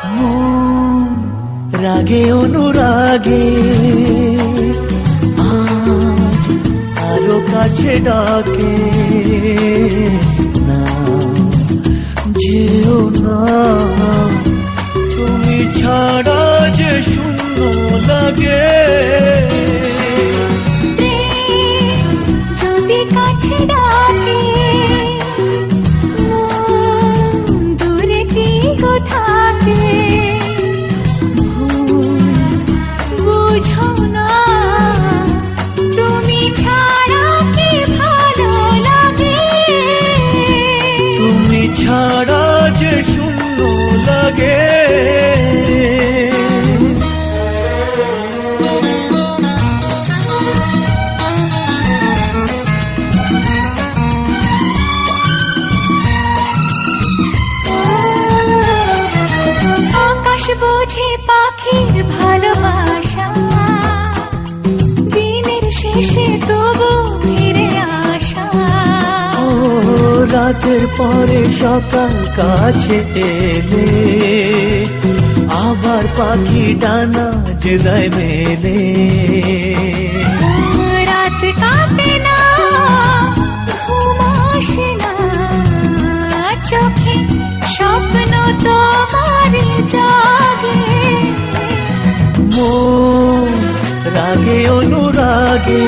মন রাগে অনুরাগে আজ আরো কাছে ডাকে, না যেও না, তুমি ছাড়া যে শূন্য লাগে। যদি কাছে ডাকে মন দূরে কি গো থাকে, বুঝো না তুমি ছাড়া কি ভালো লাগে। তুমি ছাড়া যে শূন্য লাগে। আকাশ বোঝে পাখির ভালোবাসা, দিনের শেষে তবু ফিরে আসা। ও রাতের পরে সকাল কাছে এলে, আবার পাখি ডানা যে দেয় মেলে। রাত কাটে না, ঘুম আসে না, চোখে স্বপ্ন তোমার জাগে। মন রাগে অনুরাগে